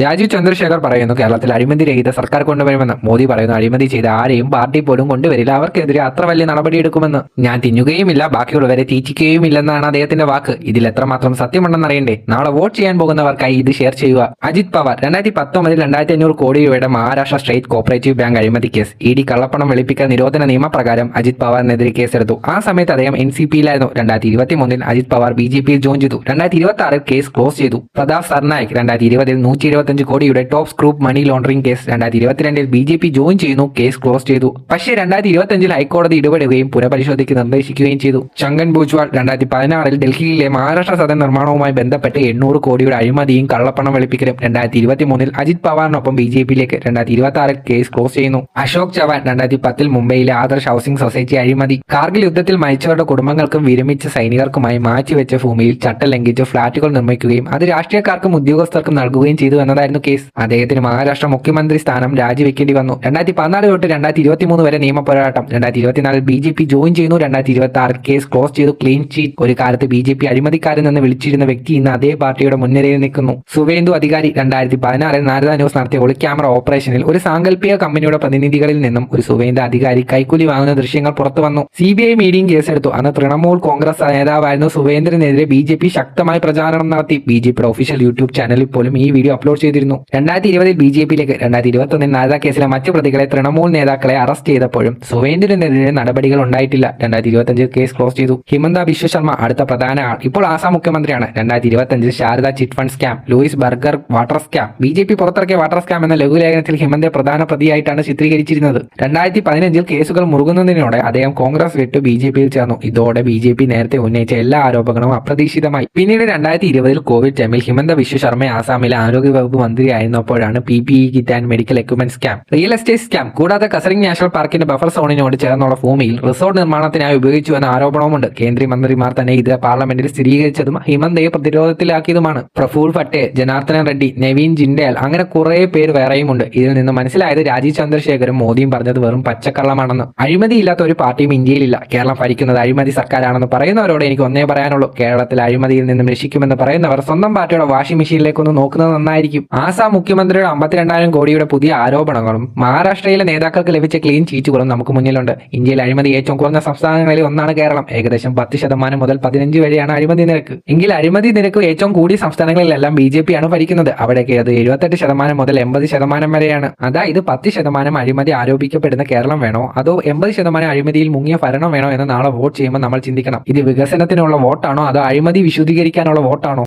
രാജീവ് ചന്ദ്രശേഖർ പറയുന്നു കേരളത്തിൽ അഴിമതി രഹിത സർക്കാർ കൊണ്ടുവരുമെന്ന്. മോദി പറയുന്നു അഴിമതി ചെയ്ത ആരെയും പാർട്ടി പോലും കൊണ്ടുവരില്ല, അവർക്കെതിരെ അത്ര വലിയ നടപടിയെടുക്കുമെന്ന്. ഞാൻ തിന്നുകയുമില്ല, ബാക്കിയുള്ളവരെ തീറ്റിക്കുകയുമില്ലെന്നാണ് അദ്ദേഹത്തിന്റെ വാക്ക്. ഇതിൽ എത്രമാത്രം സത്യമുണ്ടെന്നറിയണ്ടേ? നാളെ വോട്ട് ചെയ്യാൻ പോകുന്നവർക്കായി ഇത് ഷെയർ ചെയ്യുക. അജിത് പവാർ 2019 2500 കോടി രൂപയുടെ മഹാരാഷ്ട്ര സ്റ്റേറ്റ് കോപ്പറേറ്റീവ് ബാങ്ക് അഴിമതി കേസ്. ഇഡി കള്ളപ്പണം വെളുപ്പിക്കൽ നിരോധന നിയമപ്രകാരം അജിത് പവാറിനെതിരെ കേസെടുത്തു. ആ സമയത്ത് അദ്ദേഹം NCPയിലായിരുന്നു. 2023 അജിത് പവാർ BJPയിൽ ജോയിൻ ചെയ്തു. 2026 കേസ് ക്ലോസ് ചെയ്തു. പ്രതാപ് സർനായിക് 2020 125 കോടിയുടെ top group money laundering case. 2022 BJP join ചെയ്യുന്നു, കേസ് ക്ലോസ് ചെയ്തു. പക്ഷേ 2025 ഹൈക്കോടതി ഇടപെടുകയും പുനഃപരിശോധനയ്ക്ക് നിർദ്ദേശിക്കുകയും ചെയ്തു. ഛഗൻ ഭുജ്ബാൾ 2016 ഡൽഹിയിലെ മഹാരാഷ്ട്ര സദൻ നിർമ്മാണവുമായി ബന്ധപ്പെട്ട് 800 കോടിയുടെ അഴിമതിയും കള്ളപ്പണം വെളുപ്പിക്കലും. 2023 അജിത് പവാറിനൊപ്പം BJPയിലേക്ക്. 2026 കേസ് ക്ലോസ് ചെയ്യുന്നു. അശോക് ചവാൻ 2010 മുംബൈയിലെ ആദർശ് ഹൗസിംഗ് സൊസൈറ്റി അഴിമതി. കാർഗിൽ യുദ്ധത്തിൽ മരിച്ചവരുടെ കുടുംബങ്ങൾക്കും വിരമിച്ച സൈനികർക്കുമായി മാറ്റിവെച്ച ഭൂമിയിൽ ചട്ടം ലംഘിച്ച് ഫ്ളാറ്റുകൾ നിർമ്മിക്കുകയും അത് രാഷ്ട്രീയക്കാർക്കും ഉദ്യോഗസ്ഥർക്കും നൽകുകയും ചെയ്തു എന്നതായിരുന്നു കേസ്. അദ്ദേഹത്തിന് മഹാരാഷ്ട്ര മുഖ്യമന്ത്രി സ്ഥാനം രാജിവെക്കേണ്ടി വന്നു. 2014 തൊട്ട് 2023 വരെ നിയമ പോരാട്ടം. 2024 BJP ജോയിൻ ചെയ്യുന്നു. 2026 കേസ് ക്ലോസ് ചെയ്തു, ക്ലീൻ ചീറ്റ്. ഒരു കാലത്ത് BJP അഴിമതിക്കാരൻ എന്ന് വിളിച്ചിരുന്ന വ്യക്തി ഇന്ന് അതേ പാർട്ടിയുടെ മുൻനിരയിൽ നിൽക്കുന്നു. സുവേന്ദു അധികാരി 2016 നാരദ ന്യൂസ് നടത്തിയ ഒളിക്യാമറ ഓപ്പറേഷനിൽ ഒരു സാങ്കല്പിക കമ്പനിയുടെ പ്രതിനിധികളിൽ നിന്നും ഒരു സുവേന്ദു അധികാരി കൈക്കൂലി വാങ്ങുന്ന ദൃശ്യങ്ങൾ പുറത്തു വന്നു. CBI മീഡിയയും കേസെടുത്തു. അന്ന് തൃണമൂൽ കോൺഗ്രസ് നേതാവായിരുന്ന സുവേന്ദ്രനെതിരെ BJP ശക്തമായി പ്രചാരണം നടത്തി. BJPയുടെ ഒഫീഷ്യൽ യൂട്യൂബ് ചാനലിൽ പോലും ഈ വീഡിയോ അപ്ലോഡ് ചെയ്തിരുന്നു. 2020 BJPയിലേക്ക്. 2021 നാരദ കേസിലെ മറ്റു പ്രതികളെ തൃണമൂൽ നേതാക്കളെ അറസ്റ്റ് ചെയ്തപ്പോഴും സുവേന്ദ്രനെതിരെ നടപടികൾ ഉണ്ടായിട്ടില്ല. 2025 കേസ് ക്ലോസ് ചെയ്തു. ഹിമന്ത ബിശ്വ ശർമ്മ അടുത്ത പ്രധാന ആൾ. ഇപ്പോൾ ആസാം മുഖ്യമന്ത്രിയാണ്. 2025 Saradha chit fund scam, Louis Berger water scam. BJP പുറത്തിറക്കിയ വാട്ടർ സ്കാം എന്ന ലഘുലേഖനത്തിൽ ഹിമന്തയെ പ്രധാന പ്രതിയായിട്ടാണ് ചിത്രീകരിച്ചിരുന്നത്. 2015 കേസുകൾ മുറുകുന്നതിനോടെ അദ്ദേഹം കോൺഗ്രസ് വിട്ട് BJPയിൽ ചേർന്നു. ഇതോടെ BJP നേരത്തെ ഉന്നയിച്ച എല്ലാ ആരോപണങ്ങളും അപ്രതീക്ഷിതമായി. പിന്നീട് 2020 കോവിഡ് ടൈമിൽ ഹിമന്ത ബിശ്വ ശർമ്മ ആസാമിലെ ആരോഗ്യവകുപ്പ് മന്ത്രിയായിരുന്നപ്പോഴാണ് PPE kit and medical equipment scam, real estate scam. കൂടാതെ കസറിംഗ് നാഷണൽ പാർക്കിന്റെ ബഫർ സോണിനോട് ചേർന്നുള്ള ഭൂമിയിൽ റിസോർട്ട് നിർമ്മാണത്തിനായി ഉപയോഗിച്ചുവെന്ന ആരോപണവുമുണ്ട്. കേന്ദ്രമന്ത്രിമാർ തന്നെ ഇത് പാർലമെന്റിൽ സ്ഥിരീകരിച്ചതും ഹിമന്തയെ പ്രതിരോധത്തിലാക്കിയതുമാണ്. പ്രഫുൽ പട്ടേൽ, ജനാർദ്ദനൻ റെഡ്ഡി, നവീൻ ജിൻഡേൽ, അങ്ങനെ കുറെ പേര് വേറെയുമുണ്ട്. ഇതിൽ നിന്ന് മനസ്സിലായത് രാജീവ് ചന്ദ്രശേഖരും മോദിയും പറഞ്ഞത് വെറും പച്ചക്കള്ളമാണെന്ന്. അഴിമതിയില്ലാത്ത ഒരു പാർട്ടിയും ഇന്ത്യയിലില്ല. കേരളം ഭരിക്കുന്നത് അഴിമതി സർക്കാരാണെന്ന് പറയുന്നവരോട് എനിക്ക് ഒന്നേ പറയാനുള്ളൂ, കേരളത്തിൽ അഴിമതിയിൽ നിന്നും രക്ഷിക്കുമെന്ന് പറയുന്നവർ സ്വന്തം പാർട്ടിയുടെ വാഷിംഗ് മെഷീനിലേക്കൊന്ന് നോക്കുന്നത് നന്നായിരിക്കും. ആസാം മുഖ്യമന്ത്രിയുടെ 52,000 കോടിയുടെ പുതിയ ആരോപണങ്ങളും മഹാരാഷ്ട്രയിലെ നേതാക്കൾക്ക് ലഭിച്ച ക്ലീൻ ചീറ്റുകളും നമുക്ക് മുന്നിലുണ്ട്. ഇന്ത്യയിൽ അഴിമതി ഏറ്റവും കുറഞ്ഞ സംസ്ഥാനങ്ങളിൽ ഒന്നാണ് കേരളം. ഏകദേശം 10% മുതൽ 15% വരെയാണ് അഴിമതി നിരക്ക്. എങ്കിൽ അഴിമതി നിരക്ക് ഏറ്റവും കൂടിയ സംസ്ഥാനങ്ങളിലെല്ലാം BJP ആണ് ഭരിക്കുന്നത്. അവിടേക്ക് അത് 78% മുതൽ 80% വരെയാണ്. അതായത് 10% അഴിമതി ആരോപിക്കപ്പെടുന്ന കേരളം വേണോ അതോ 80% അഴിമതിയിൽ മുങ്ങിയ ഭരണം വേണോ എന്ന് നാളെ വോട്ട് ചെയ്യുമ്പോൾ നമ്മൾ ചിന്തിക്കണം. ഇത് വികസനത്തിനുള്ള വോട്ടാണോ അതോ അഴിമതി വിശദീകരിക്കാനുള്ള വോട്ടാണോ?